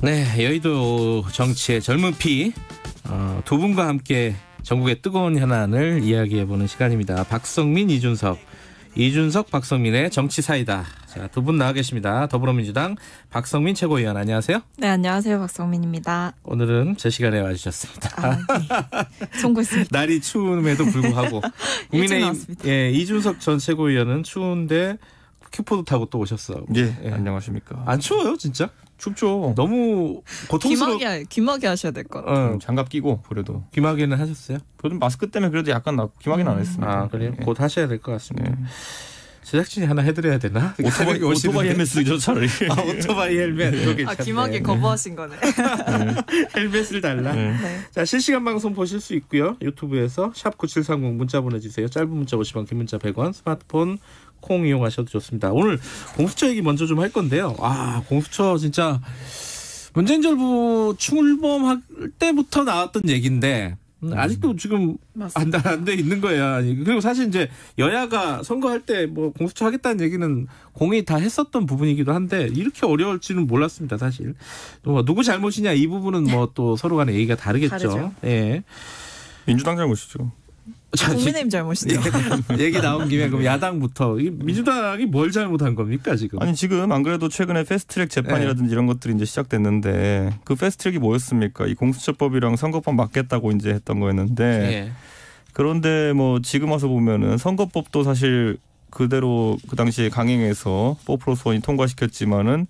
네, 여의도 정치의 젊은 피 두 분과 함께 전국의 뜨거운 현안을 이야기해보는 시간입니다. 박성민, 이준석, 박성민의 정치사이다. 자, 두 분 나와 계십니다. 더불어민주당 박성민 최고위원, 안녕하세요. 네, 안녕하세요. 박성민입니다. 오늘은 제 시간에 와주셨습니다. 네. 송구했습니다. 날이 추움에도 불구하고 국민의힘 이준석 전 최고위원은 추운데 킥보드 타고 또 오셨어. 예, 안녕하십니까. 안 추워요, 진짜? 춥죠. 너무 고통스러워. 귀마개 하셔야 될 것 같아요. 장갑 끼고 그래도. 귀마개는 하셨어요? 저는 마스크 때문에 그래도 약간 낫고 귀마개는 안 했습니다. 아, 그래요? 예. 곧 하셔야 될 것 같습니다. 예. 제작진이 하나 해드려야 되나? 오토바이 헬멧 쓰죠, 차라리. 오토바이 헬멧. 귀마개 거부하신 거네. 헬멧을 달라. 네. 자, 실시간 방송 보실 수 있고요. 유튜브에서 샵9730 문자 보내주세요. 짧은 문자 50원, 긴 문자 100원, 스마트폰 콩 이용하셔도 좋습니다. 오늘 공수처 얘기 먼저 좀 할 건데요. 공수처 진짜 문재인 정부 출범할 때부터 나왔던 얘기인데 아직도 지금 안 돼 있는 거예요. 그리고 사실 이제 여야가 선거할 때 뭐 공수처 하겠다는 얘기는 공이 다 했었던 부분이기도 한데 이렇게 어려울지는 몰랐습니다. 사실 누구 잘못이냐 이 부분은 뭐 또 서로 간에 얘기가 다르겠죠. 예. 민주당 잘못이죠. 국민의힘 잘못이죠. 얘기 나온 김에 그럼 야당부터 민주당이 뭘 잘못한 겁니까 지금? 아니 지금 안 그래도 최근에 패스트트랙 재판이라든지 이런 것들이 이제 시작됐는데 그 패스트트랙이 뭐였습니까? 이 공수처법이랑 선거법 맞겠다고 이제 했던 거였는데 그런데 뭐 지금 와서 보면은 선거법도 사실 그대로 그 당시에 강행해서 4+1이 통과시켰지만은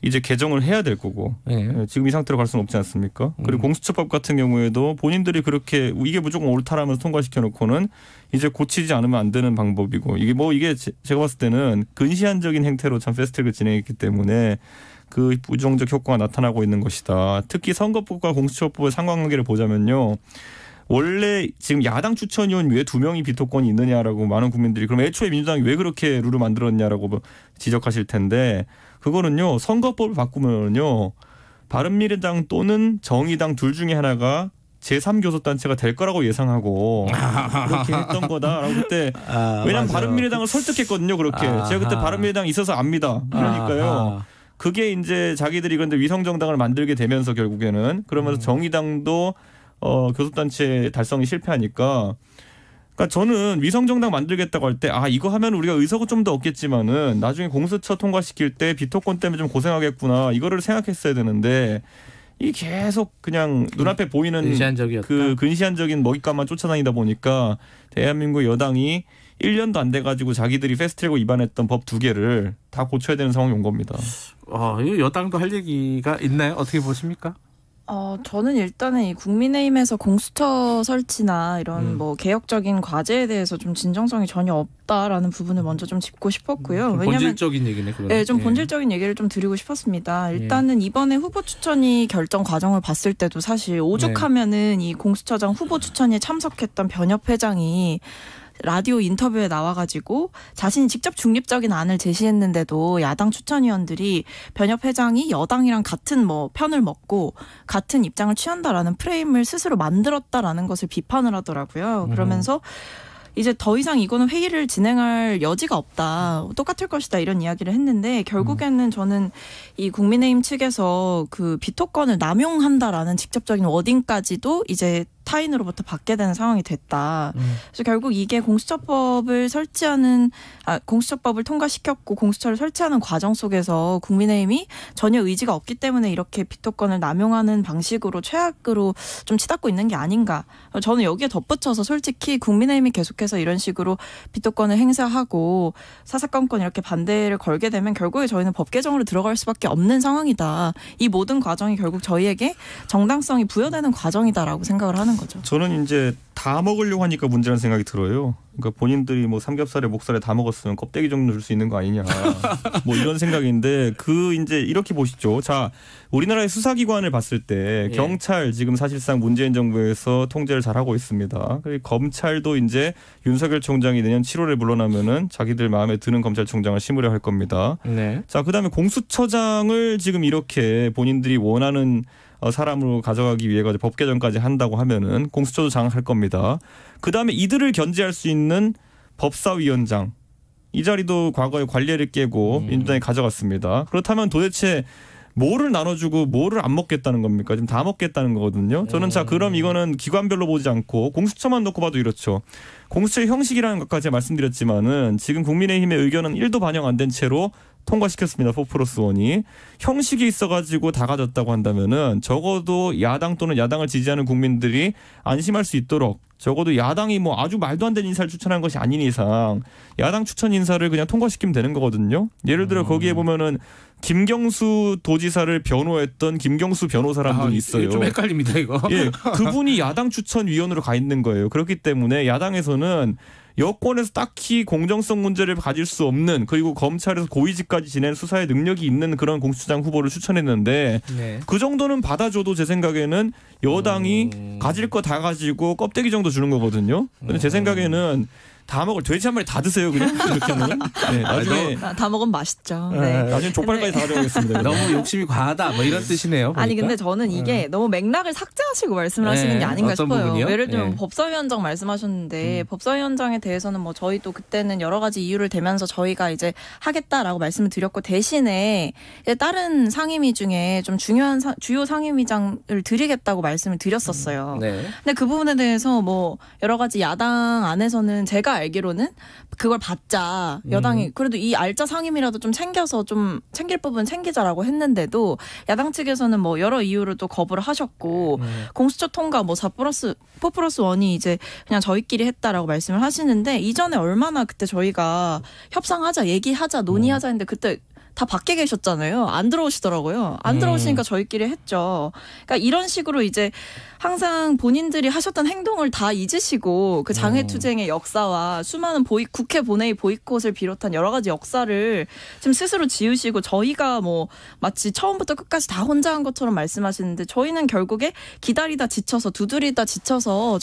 이제 개정을 해야 될 거고 지금 이 상태로 갈 수는 없지 않습니까? 그리고 공수처법 같은 경우에도 본인들이 그렇게 이게 무조건 옳다라면서 통과시켜놓고는 이제 고치지 않으면 안 되는 방법이고 이게 제가 봤을 때는 근시안적인 행태로 참 패스트트랙을 진행했기 때문에 그 부정적 효과가 나타나고 있는 것이다. 특히 선거법과 공수처법의 상관관계를 보자면요. 원래 지금 야당 추천위원 왜 2명이 비토권이 있느냐라고 많은 국민들이 그럼 애초에 민주당이 왜 그렇게 룰을 만들었냐라고 지적하실 텐데 그거는요. 선거법을 바꾸면요. 바른미래당 또는 정의당 둘 중에 하나가 제3교섭단체가 될 거라고 예상하고 그렇게 했던 거다라고 그때 왜냐하면 바른미래당을 설득했거든요. 그렇게 제가 그때 바른미래당 있어서 압니다. 그러니까요. 그게 이제 자기들이 그런데 위성정당을 만들게 되면서 결국에는 그러면서 정의당도 교섭단체 달성이 실패하니까 그러니까 저는 위성정당 만들겠다고 할 때 이거 하면 우리가 의석은 좀 더 얻겠지만은 나중에 공수처 통과시킬 때 비토권 때문에 좀 고생하겠구나 이거를 생각했어야 되는데 이 계속 그냥 눈앞에 보이는 그 근시안적인 먹잇감만 쫓아다니다 보니까 대한민국 여당이 1년도 안 돼가지고 자기들이 패스트트랙을 위반했던 법 2개를 다 고쳐야 되는 상황이 온 겁니다. 이거 여당도 할 얘기가 있나요? 어떻게 보십니까? 저는 일단은 이 국민의힘에서 공수처 설치나 이런 뭐 개혁적인 과제에 대해서 좀 진정성이 전혀 없다라는 부분을 먼저 좀 짚고 싶었고요. 왜냐면 본질적인 얘기네. 네, 좀 본질적인 얘기를 좀 드리고 싶었습니다. 일단은 이번에 후보 추천이 결정 과정을 봤을 때도 사실 오죽하면은 이 공수처장 후보 추천에 참석했던 변협 회장이 라디오 인터뷰에 나와가지고 자신이 직접 중립적인 안을 제시했는데도 야당 추천위원들이 변협 회장이 여당이랑 같은 편을 먹고 같은 입장을 취한다라는 프레임을 스스로 만들었다라는 것을 비판을 하더라고요. 그러면서 이제 더 이상 이거는 회의를 진행할 여지가 없다. 똑같을 것이다. 이런 이야기를 했는데 결국에는 저는 이 국민의힘 측에서 그 비토권을 남용한다라는 직접적인 워딩까지도 이제 타인으로부터 받게 되는 상황이 됐다. 그래서 결국 이게 공수처법을 통과시켰고 공수처를 설치하는 과정 속에서 국민의힘이 전혀 의지가 없기 때문에 이렇게 비토권을 남용하는 방식으로 최악으로 좀 치닫고 있는 게 아닌가. 저는 여기에 덧붙여서 솔직히 국민의힘이 계속해서 이런 식으로 비토권을 행사하고 사사건건 이렇게 반대를 걸게 되면 결국에 저희는 법 개정으로 들어갈 수밖에 없는 상황이다. 이 모든 과정이 결국 저희에게 정당성이 부여되는 과정이다라고 생각을 하는 거죠. 저는 이제 다 먹으려고 하니까 문제라는 생각이 들어요. 그러니까 본인들이 뭐 삼겹살에 목살에 다 먹었으면 껍데기 정도 줄 수 있는 거 아니냐. 뭐 이런 생각인데 이제 이렇게 보시죠. 자, 우리나라의 수사기관을 봤을 때 경찰 지금 사실상 문재인 정부에서 통제를 잘하고 있습니다. 그리고 검찰도 이제 윤석열 총장이 내년 7월에 물러나면은 자기들 마음에 드는 검찰총장을 심으려 할 겁니다. 자, 그다음에 공수처장을 지금 이렇게 본인들이 원하는 사람으로 가져가기 위해 법 개정까지 한다고 하면은 공수처도 장악할 겁니다. 그다음에 이들을 견제할 수 있는 법사위원장 이 자리도 과거에 관례를 깨고 민주당이 가져갔습니다. 그렇다면 도대체 뭐를 나눠주고 뭐를 안 먹겠다는 겁니까? 지금 다 먹겠다는 거거든요. 저는 자 그럼 이거는 기관별로 보지 않고 공수처만 놓고 봐도 이렇죠. 공수처의 형식이라는 것까지 말씀드렸지만은 지금 국민의힘의 의견은 1도 반영 안 된 채로 통과시켰습니다. 4+1이. 형식이 있어가지고 다 가졌다고 한다면은 적어도 야당 또는 야당을 지지하는 국민들이 안심할 수 있도록 적어도 야당이 뭐 아주 말도 안 되는 인사를 추천한 것이 아닌 이상 야당 추천 인사를 그냥 통과시키면 되는 거거든요. 예를 들어 거기에 보면은 김경수 도지사를 변호했던 김경수 변호사라는 분이 있어요. 좀 헷갈립니다 이거. 예, 그분이 야당 추천위원으로 가 있는 거예요. 그렇기 때문에 야당에서는 여권에서 딱히 공정성 문제를 가질 수 없는 그리고 검찰에서 고위직까지 지낸 수사의 능력이 있는 그런 공수처장 후보를 추천했는데 네. 그 정도는 받아줘도 제 생각에는 여당이 가질 거 다 가지고 껍데기 정도 주는 거거든요. 근데 제 생각에는 다 먹을 돼지 한 마리 다 드세요 그냥 이렇게 하면 네, 나중에 다 먹으면 맛있죠. 네. 나중에 족발까지 다 가져가겠습니다. 너무 욕심이 과하다 뭐 이런 뜻이네요. 보니까. 아니 근데 저는 이게 너무 맥락을 삭제하시고 말씀을 하시는 게 아닌가 어떤 싶어요. 부분이요? 예를 들면 법사위원장 말씀하셨는데 법사위원장에 대해서는 뭐 저희도 그때는 여러 가지 이유를 대면서 저희가 이제 하겠다라고 말씀을 드렸고 대신에 이제 다른 상임위 중에 좀 중요한 주요 상임위장을 드리겠다고 말씀을 드렸었어요. 네. 근데 그 부분에 대해서 뭐 여러 가지 야당 안에서는 제가 알기로는 그걸 받자 여당이 그래도 이 알짜 상임이라도 좀 챙겨서 좀 챙길 부분 챙기자라고 했는데도 야당 측에서는 뭐 여러 이유로 또 거부를 하셨고 공수처 통과 뭐 4+1이 이제 그냥 저희끼리 했다라고 말씀을 하시는데 이전에 얼마나 그때 저희가 협상하자 얘기하자 논의하자 했는데 그때 다 밖에 계셨잖아요. 안 들어오시더라고요. 안 들어오시니까 저희끼리 했죠. 그러니까 이런 식으로 이제 항상 본인들이 하셨던 행동을 다 잊으시고 그 장외투쟁의 역사와 수많은 국회 본회의 보이콧을 비롯한 여러 가지 역사를 지금 스스로 지우시고 저희가 뭐 마치 처음부터 끝까지 다 혼자 한 것처럼 말씀하시는데 저희는 결국에 기다리다 지쳐서 두드리다 지쳐서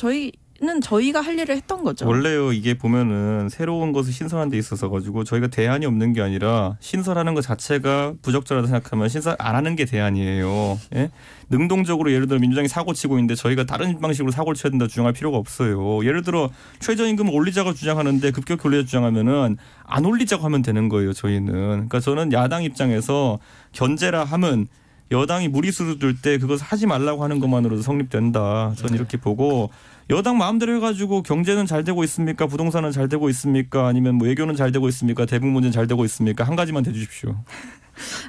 저희가 할 일을 했던 거죠. 원래요 이게 보면은 새로운 것을 신설하는 데 있어서 가지고 저희가 대안이 없는 게 아니라 신설하는 것 자체가 부적절하다 생각하면 신설 안 하는 게 대안이에요. 예? 능동적으로 예를 들어 민주당이 사고 치고 있는데 저희가 다른 방식으로 사고를 쳐야 된다 주장할 필요가 없어요. 예를 들어 최저임금을 올리자고 주장하는데 급격히 올리자 주장하면은 안 올리자고 하면 되는 거예요. 저희는. 그러니까 저는 야당 입장에서 견제라 하면 여당이 무리수를 둘 때 그것을 하지 말라고 하는 것만으로도 성립된다. 저는 이렇게 보고 여당 마음대로 해가지고 경제는 잘 되고 있습니까? 부동산은 잘 되고 있습니까? 아니면 뭐 외교는 잘 되고 있습니까? 대북 문제는 잘 되고 있습니까? 한 가지만 대주십시오.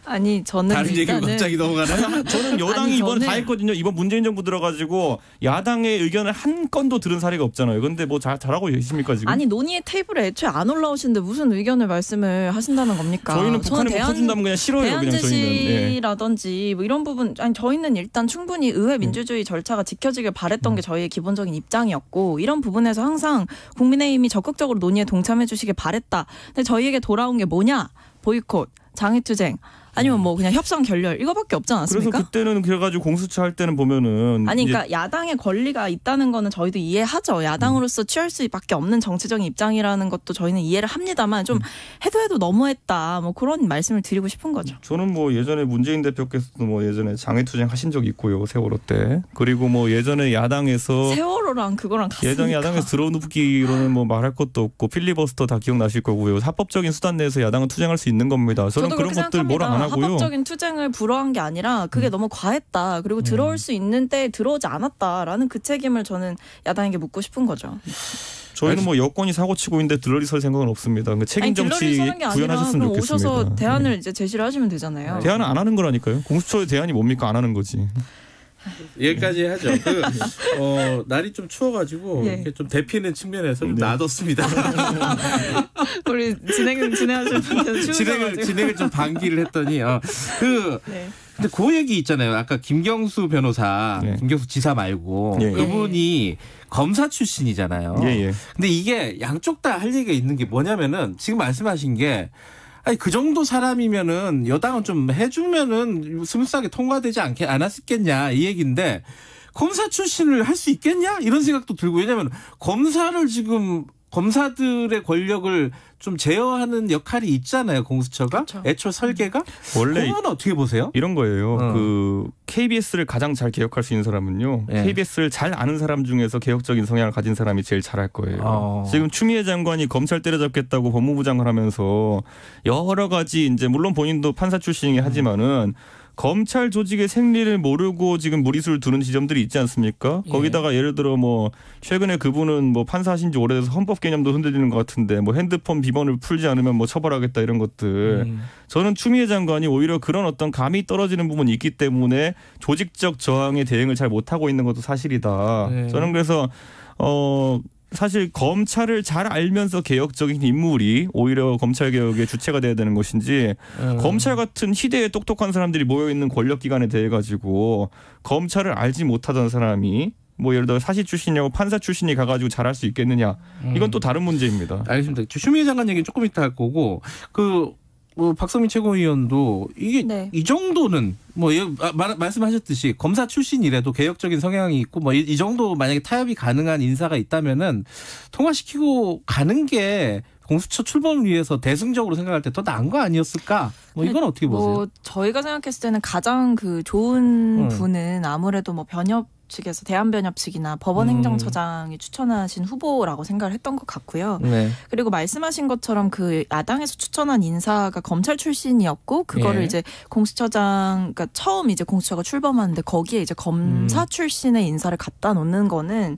아니 저는 다른 얘기로 갑자기 넘어가나요? 저는 여당이 이번에 다 했거든요. 이번 문재인 정부 들어가지고 야당의 의견을 한 건도 들은 사례가 없잖아요. 그런데 뭐 잘하고 계십니까 지금? 아니 논의의 테이블에 애초에 안 올라오시는데 무슨 의견을 말씀을 하신다는 겁니까? 저희는 북한에 못 퍼준다면 그냥 싫어요. 그냥 대안제시라든지 뭐 이런 부분 아니 저희는 일단 충분히 의회 민주주의 절차가 지켜지길 바랬던 게 저희의 기본적인 입장이었고 이런 부분에서 항상 국민의힘이 적극적으로 논의에 동참해 주시길 바랬다. 근데 저희에게 돌아온 게 뭐냐? 보이콧, 장외투쟁 아니면 뭐 그냥 협상 결렬 이거밖에 없지 않았습니까? 그래서 그때는 그래가지고 공수처 할 때는 보면은 아니 그러니까 야당의 권리가 있다는 거는 저희도 이해하죠. 야당으로서 취할 수밖에 없는 정치적인 입장이라는 것도 저희는 이해를 합니다만 좀 해도 너무했다. 뭐 그런 말씀을 드리고 싶은 거죠. 저는 뭐 예전에 문재인 대표께서도 뭐 예전에 장외투쟁 하신 적이 있고요. 세월호 때. 그리고 뭐 예전에 야당에서 세월호랑 그거랑 같습니까? 야당에서 들어눕기로는 뭐 말할 것도 없고 필리버스터 다 기억나실 거고요. 합법적인 수단 내에서 야당은 투쟁할 수 있는 겁니다. 저는 그런 것들 뭐라 안 하고요. 합법적인 투쟁을 불허한 게 아니라 그게 너무 과했다. 그리고 들어올 수 있는 때 들어오지 않았다라는 그 책임을 저는 야당에게 묻고 싶은 거죠. 저희는 뭐 여권이 사고치고 있는데 들러리 설 생각은 없습니다. 그러니까 책임 정치 구현하셨으면 좋겠습니다. 오셔서 대안을 이제 제시를 하시면 되잖아요. 대안은 안 하는 거라니까요. 공수처의 대안이 뭡니까? 안 하는 거지. 여기까지 하죠. 날이 좀 추워가지고 이렇게 좀 데피는 측면에서 좀 놔뒀습니다. 우리 진행하실 분께서 진행을 좀 방기를 했더니 근데 그 얘기 있잖아요. 아까 김경수 변호사, 김경수 지사 말고 그분이 검사 출신이잖아요. 근데 이게 양쪽 다 할 얘기가 있는 게 뭐냐면은 지금 말씀하신 게 아니 그 정도 사람이면은 여당은 좀 해주면은 스무스하게 통과되지 않았겠냐 이 얘기인데 검사 출신을 할 수 있겠냐 이런 생각도 들고 왜냐하면 검사들의 권력을 좀 제어하는 역할이 있잖아요. 공수처가. 그렇죠. 애초 설계가. 원래 그건 어떻게 보세요? 이런 거예요. 그 KBS를 가장 잘 개혁할 수 있는 사람은요. KBS를 잘 아는 사람 중에서 개혁적인 성향을 가진 사람이 제일 잘할 거예요. 지금 추미애 장관이 검찰 때려잡겠다고 법무부 장관 하면서 여러 가지 이제 물론 본인도 판사 출신이긴 하지만은 검찰 조직의 생리를 모르고 지금 무리수를 두는 지점들이 있지 않습니까? 거기다가 예를 들어 뭐 최근에 그분은 뭐 판사하신 지 오래돼서 헌법 개념도 흔들리는 것 같은데 뭐 핸드폰 비번을 풀지 않으면 뭐 처벌하겠다 이런 것들. 저는 추미애 장관이 오히려 그런 어떤 감이 떨어지는 부분이 있기 때문에 조직적 저항에 대응을 잘 못하고 있는 것도 사실이다. 저는 그래서 사실 검찰을 잘 알면서 개혁적인 인물이 오히려 검찰개혁의 주체가 돼야 되는 것인지 검찰 같은 희대에 똑똑한 사람들이 모여있는 권력기관에 대해 가지고 검찰을 알지 못하던 사람이 뭐 예를 들어 사시 출신이고 판사 출신이 가가지고 잘할 수 있겠느냐. 이건 또 다른 문제입니다. 알겠습니다. 추미애 장관 얘기는 조금 이따 할 거고 뭐 박성민 최고위원도 이게 이 정도는 뭐 말씀하셨듯이 검사 출신이라도 개혁적인 성향이 있고 뭐 이 정도 만약에 타협이 가능한 인사가 있다면은 통과시키고 가는 게 공수처 출범을 위해서 대승적으로 생각할 때 더 나은 거 아니었을까? 뭐 이건 어떻게 보세요? 뭐 저희가 생각했을 때는 가장 그 좋은 분은 아무래도 뭐 변협 측에서 대한변협 측이나 법원행정처장이 추천하신 후보라고 생각을 했던 것 같고요. 그리고 말씀하신 것처럼 그 야당에서 추천한 인사가 검찰 출신이었고 그거를 이제 공수처장, 그러니까 처음 이제 공수처가 출범하는데 거기에 이제 검사 출신의 인사를 갖다 놓는 거는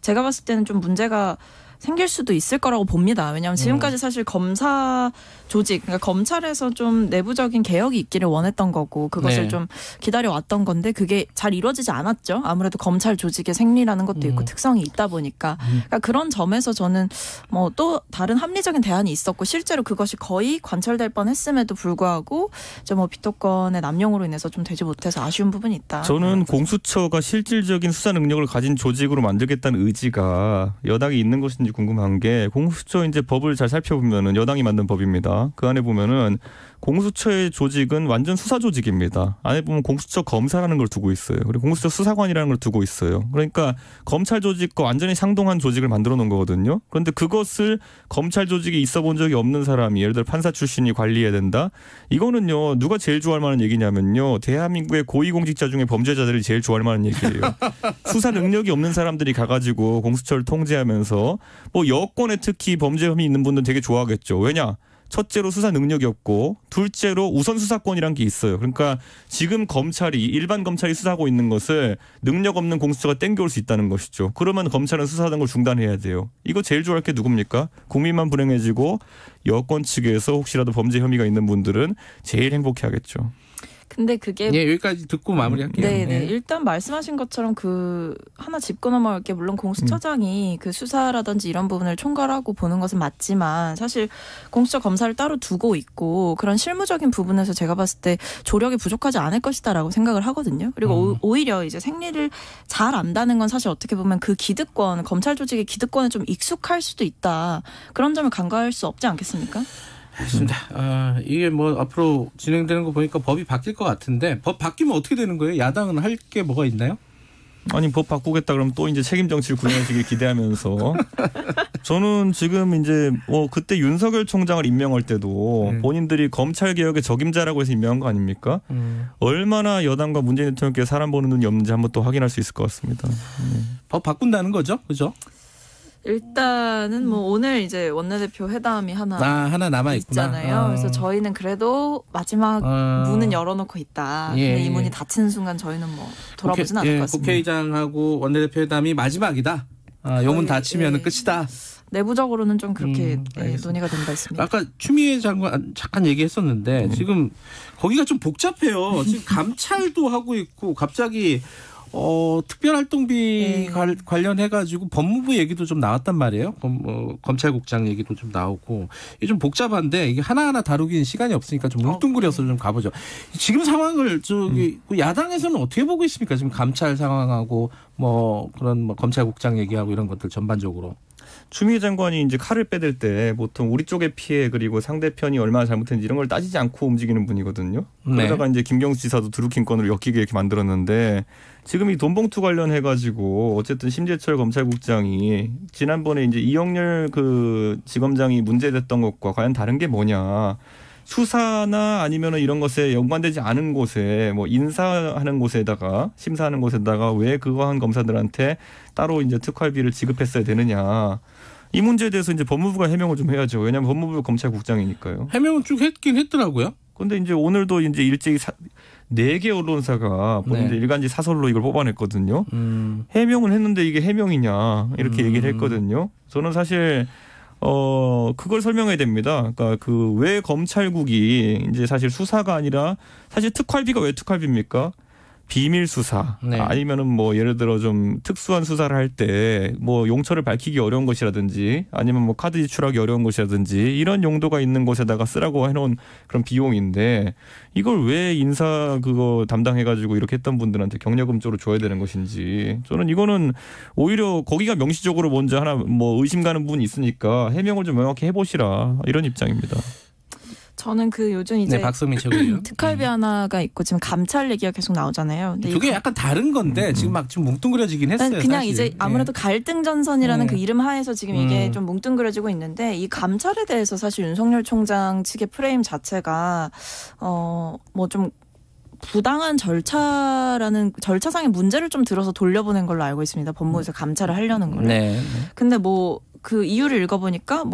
제가 봤을 때는 좀 문제가 생길 수도 있을 거라고 봅니다. 왜냐하면 지금까지 사실 검사 조직, 그러니까 검찰에서 좀 내부적인 개혁이 있기를 원했던 거고 그것을 좀 기다려왔던 건데 그게 잘 이루어지지 않았죠. 아무래도 검찰 조직의 생리라는 것도 있고 특성이 있다 보니까. 그러니까 그런 점에서 저는 뭐 또 다른 합리적인 대안이 있었고 실제로 그것이 거의 관철될 뻔했음에도 불구하고 이제 뭐 비토권의 남용으로 인해서 좀 되지 못해서 아쉬운 부분이 있다. 저는 공수처가 실질적인 수사 능력을 가진 조직으로 만들겠다는 의지가 여당이 있는 것인지 궁금한 게 공수처 이제 법을 잘 살펴보면은 여당이 만든 법입니다. 그 안에 보면은 공수처의 조직은 완전 수사 조직입니다. 안에 보면 공수처 검사라는 걸 두고 있어요. 그리고 공수처 수사관이라는 걸 두고 있어요. 그러니까 검찰 조직과 완전히 상동한 조직을 만들어 놓은 거거든요. 그런데 그것을 검찰 조직이 있어 본 적이 없는 사람이 예를 들어 판사 출신이 관리해야 된다. 이거는요. 누가 제일 좋아할 만한 얘기냐면요. 대한민국의 고위공직자 중에 범죄자들이 제일 좋아할 만한 얘기예요. 수사 능력이 없는 사람들이 가가지고 공수처를 통제하면서 뭐 여권에 특히 범죄 혐의 있는 분들은 되게 좋아하겠죠. 왜냐? 첫째로 수사 능력이 없고 둘째로 우선 수사권이란 게 있어요. 그러니까 지금 검찰이 일반 검찰이 수사하고 있는 것을 능력 없는 공수처가 땡겨올 수 있다는 것이죠. 그러면 검찰은 수사하는 걸 중단해야 돼요. 이거 제일 좋아할 게 누굽니까? 국민만 불행해지고 여권 측에서 혹시라도 범죄 혐의가 있는 분들은 제일 행복해하겠죠. 근데 그게 여기까지 듣고 마무리할게요. 네. 일단 말씀하신 것처럼 그 하나 짚고 넘어갈 게 물론 공수처장이 그 수사라든지 이런 부분을 총괄하고 보는 것은 맞지만 사실 공수처 검사를 따로 두고 있고 그런 실무적인 부분에서 제가 봤을 때 조력이 부족하지 않을 것이다라고 생각을 하거든요. 그리고 오히려 이제 생리를 잘 안다는 건 사실 어떻게 보면 그 기득권, 검찰 조직의 기득권에 좀 익숙할 수도 있다. 그런 점을 간과할 수 없지 않겠습니까? 알겠습니다. 이게 뭐 앞으로 진행되는 거 보니까 법이 바뀔 것 같은데 법 바뀌면 어떻게 되는 거예요? 야당은 할 게 뭐가 있나요? 아니 법 바꾸겠다 그러면 또 이제 책임 정치를 구현하시길 기대하면서 저는 지금 이제 그때 윤석열 총장을 임명할 때도 본인들이 검찰 개혁의 적임자라고 해서 임명한 거 아닙니까? 얼마나 여당과 문재인 대통령께 사람 보는 눈이 없는지 한번 또 확인할 수 있을 것 같습니다. 법 바꾼다는 거죠, 그죠? 일단은 뭐 오늘 이제 원내대표 회담이 하나 남아 있잖아요. 그래서 저희는 그래도 마지막 문은 열어놓고 있다. 근데 이 문이 닫히는 순간 저희는 뭐 돌아보진 않을 것 같습니다. 국회의장하고 원내대표 회담이 마지막이다. 요 문 닫히면 끝이다. 내부적으로는 좀 그렇게 논의가 된 바 있습니다. 아까 추미애 장관 잠깐 얘기했었는데 지금 거기가 좀 복잡해요. 지금 감찰도 하고 있고 갑자기 특별활동비 관련해가지고 법무부 얘기도 좀 나왔단 말이에요. 검찰국장 얘기도 좀 나오고. 이게 좀 복잡한데 이게 하나하나 다루기는 시간이 없으니까 좀 뭉뚱그려서 좀 가보죠. 지금 상황을 야당에서는 어떻게 보고 있습니까? 지금 감찰 상황하고 그런 검찰국장 얘기하고 이런 것들 전반적으로. 추미애 장관이 이제 칼을 빼댈 때 보통 우리 쪽의 피해 그리고 상대편이 얼마나 잘못했는지 이런 걸 따지지 않고 움직이는 분이거든요. 그러다가 이제 김경수 지사도 드루킹 건으로 엮이게 이렇게 만들었는데 지금 이 돈봉투 관련해가지고 어쨌든 심재철 검찰국장이 지난번에 이제 이영렬 그 지검장이 문제됐던 것과 과연 다른 게 뭐냐. 수사나 아니면은 이런 것에 연관되지 않은 곳에 인사하는 곳에다가 심사하는 곳에다가 왜 그거 한 검사들한테 따로 이제 특활비를 지급했어야 되느냐. 이 문제에 대해서 이제 법무부가 해명을 좀 해야죠. 왜냐하면 법무부 검찰국장이니까요. 해명은 쭉 했긴 했더라고요. 그런데 이제 오늘도 이제 일제히 4개 언론사가 본인들 일간지 사설로 이걸 뽑아냈거든요. 해명을 했는데 이게 해명이냐 이렇게 얘기를 했거든요. 저는 사실 그걸 설명해야 됩니다. 그러니까 그 왜 검찰국이 이제 사실 수사가 아니라 사실 특활비가 왜 특활비입니까? 비밀 수사 아니면은 뭐 예를 들어 좀 특수한 수사를 할 때 뭐 용처를 밝히기 어려운 것이라든지 아니면 뭐 카드 지출하기 어려운 것이라든지 이런 용도가 있는 곳에다가 쓰라고 해놓은 그런 비용인데 이걸 왜 인사 그거 담당해가지고 이렇게 했던 분들한테 경력금 쪽으로 줘야 되는 것인지 저는 이거는 오히려 거기가 명시적으로 먼저 하나 뭐 의심 가는 부분이 있으니까 해명을 좀 명확히 해보시라 이런 입장입니다. 저는 그 요즘 이제 박성민 최고위원 특활비 하나가 있고 지금 감찰 얘기가 계속 나오잖아요. 근데 그게 약간 다른 건데 지금 막 좀 뭉뚱그려지긴 했어요. 그냥 사실. 이제 아무래도 갈등 전선이라는 그 이름 하에서 지금 이게 좀 뭉뚱그려지고 있는데 이 감찰에 대해서 사실 윤석열 총장 측의 프레임 자체가 뭐 좀 부당한 절차상의 문제를 좀 들어서 돌려보낸 걸로 알고 있습니다. 법무부에서 감찰을 하려는 거를. 네. 근데 뭐 그 이유를 읽어보니까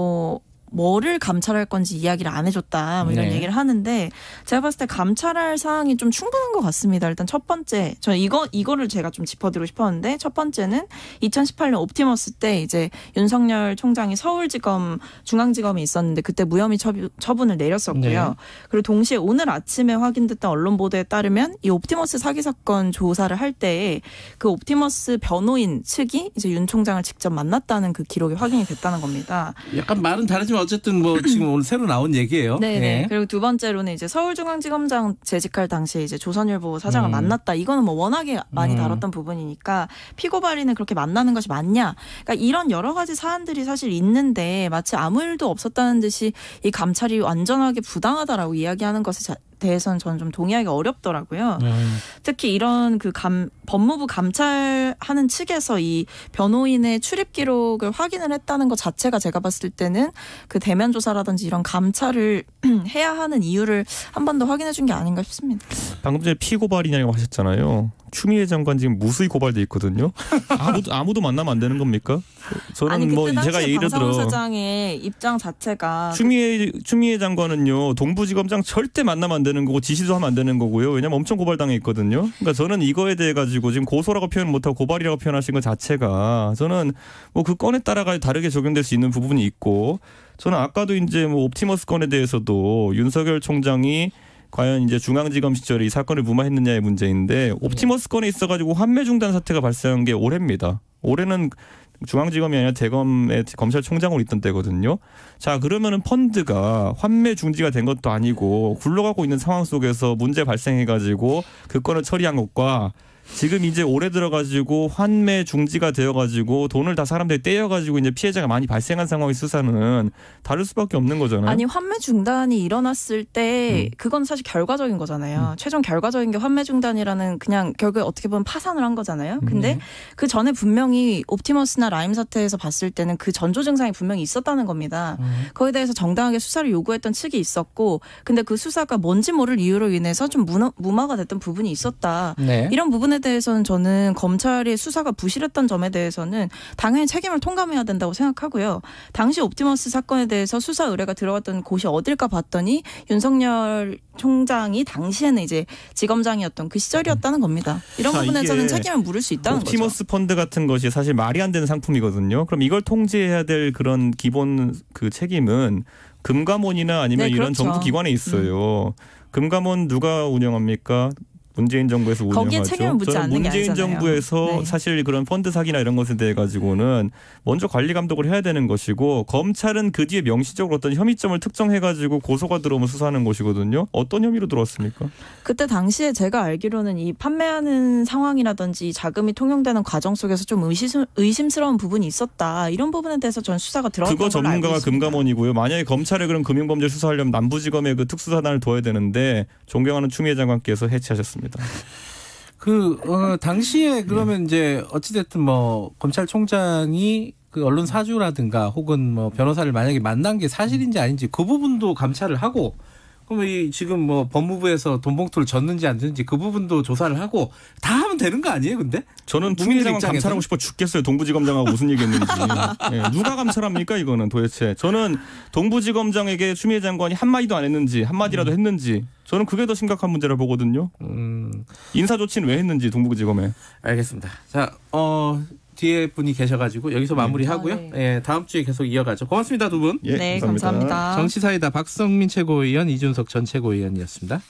뭐를 감찰할 건지 이야기를 안 해줬다 뭐 이런 얘기를 하는데 제가 봤을 때 감찰할 사항이 좀 충분한 것 같습니다. 일단 첫 번째 저는 이거를 제가 좀 짚어드리고 싶었는데 첫 번째는 2018년 옵티머스 때 이제 윤석열 총장이 서울지검 중앙지검이 있었는데 그때 무혐의 처분을 내렸었고요. 그리고 동시에 오늘 아침에 확인됐던 언론 보도에 따르면 이 옵티머스 사기 사건 조사를 할 때 그 옵티머스 변호인 측이 이제 윤 총장을 직접 만났다는 그 기록이 확인이 됐다는 겁니다. 약간 말은 다르지만 어쨌든 뭐 지금 오늘 새로 나온 얘기예요. 네. 네. 그리고 두 번째로는 이제 서울중앙지검장 재직할 당시에 이제 조선일보 사장을 만났다. 이거는 뭐 워낙에 많이 다뤘던 부분이니까 피고 발인을 그렇게 만나는 것이 맞냐? 그러니까 이런 여러 가지 사안들이 사실 있는데 마치 아무 일도 없었다는 듯이 이 감찰이 완전하게 부당하다라고 이야기하는 것에 대해서는 저는 좀 동의하기가 어렵더라고요. 특히 이런 그 법무부 감찰하는 측에서 이 변호인의 출입 기록을 확인을 했다는 것 자체가 제가 봤을 때는 그 대면 조사라든지 이런 감찰을 해야 하는 이유를 한 번 더 확인해 준 게 아닌가 싶습니다. 방금 전에 피고발이냐고 하셨잖아요. 추미애 장관 지금 무수히 고발돼 있거든요. 아무도 만나면 안 되는 겁니까? 저는 아니, 뭐 제가 예를 들어 사장의 입장 자체가 추미애 장관은요 동부지검장 절대 만나면 안 되는 거고 지시도 하면 안 되는 거고요. 왜냐면 엄청 고발당해 있거든요. 그러니까 저는 이거에 대해 가지고 지금 고소라고 표현 못하고 고발이라고 표현하신 것 자체가 저는 뭐 그 건에 따라가 다르게 적용될 수 있는 부분이 있고 저는 아까도 이제 뭐 옵티머스 건에 대해서도 윤석열 총장이 과연 이제 중앙지검 시절에 이 사건을 무마했느냐의 문제인데 옵티머스 건에 있어가지고 환매 중단 사태가 발생한 게 올해입니다. 올해는 중앙지검이 아니라 대검의 검찰총장으로 있던 때거든요. 자 그러면은 펀드가 환매 중지가 된 것도 아니고 굴러가고 있는 상황 속에서 문제 발생해가지고 그 건을 처리한 것과 지금 이제 올해 들어가지고 환매 중지가 되어가지고 돈을 다 사람들이 떼어가지고 이제 피해자가 많이 발생한 상황의 수사는 다를 수밖에 없는 거잖아요. 아니 환매 중단이 일어났을 때 그건 사실 결과적인 거잖아요. 최종 결과적인 게 환매 중단이라는 그냥 결국에 어떻게 보면 파산을 한 거잖아요. 근데 그 전에 분명히 옵티머스나 라임 사태에서 봤을 때는 그 전조 증상이 분명히 있었다는 겁니다. 거기에 대해서 정당하게 수사를 요구했던 측이 있었고 근데 그 수사가 뭔지 모를 이유로 인해서 좀 무마가 됐던 부분이 있었다. 네. 이런 부분에 대해서는 저는 검찰의 수사가 부실했던 점에 대해서는 당연히 책임을 통감해야 된다고 생각하고요. 당시 옵티머스 사건에 대해서 수사 의뢰가 들어갔던 곳이 어딜까 봤더니 윤석열 총장이 당시에는 이제 지검장이었던 그 시절이었다는 겁니다. 이런 부분에 저는 책임을 물을 수 있다는 거죠. 옵티머스 펀드 같은 것이 사실 말이 안 되는 상품이거든요. 그럼 이걸 통제해야 될 그런 기본 그 책임은 금감원이나 아니면 이런 정부 기관에 있어요. 금감원 누가 운영합니까? 문재인 정부에서 운영하죠. 거기에 책임을 묻지 않는 게 문재인 아니잖아요. 정부에서 네. 사실 그런 펀드 사기나 이런 것에 대해 가지고는 먼저 관리 감독을 해야 되는 것이고 검찰은 그 뒤에 명시적으로 어떤 혐의점을 특정해 가지고 고소가 들어오면 수사하는 것이거든요. 어떤 혐의로 들어왔습니까? 그때 당시에 제가 알기로는 이 판매하는 상황이라든지 자금이 통용되는 과정 속에서 좀 의심스러운 부분이 있었다. 이런 부분에 대해서 전 수사가 들어갔던 걸로 알고 있습니다. 그거 전문가가 금감원이고요. 만약에 검찰에 그럼 금융범죄 수사하려면 남부지검에 그 특수사단을 둬야 되는데 존경하는 추미애 장관께서 해체하셨습니다. 당시에 그러면 이제 어찌됐든 뭐 검찰총장이 그 언론 사주라든가 혹은 뭐 변호사를 만약에 만난 게 사실인지 아닌지 그 부분도 감찰을 하고 그러면 이 지금 뭐 법무부에서 돈 봉투를 줬는지 안 줬는지 그 부분도 조사를 하고 다 하면 되는 거 아니에요, 근데? 저는 추미애 장관 감찰하고 싶어 죽겠어요. 동부지검장하고 무슨 얘기했는지. 네, 누가 감찰합니까 이거는 도대체. 저는 동부지검장에게 추미애 장관이 한마디도 안 했는지 한마디라도 했는지 저는 그게 더 심각한 문제를 보거든요. 인사조치는 왜 했는지 동부지검에. 알겠습니다. 자, 뒤에 분이 계셔가지고 여기서 마무리하고요. 네. 예, 다음 주에 계속 이어가죠. 고맙습니다, 두 분. 예, 네, 감사합니다. 정치사이다 박성민 최고위원, 이준석 전 최고위원이었습니다.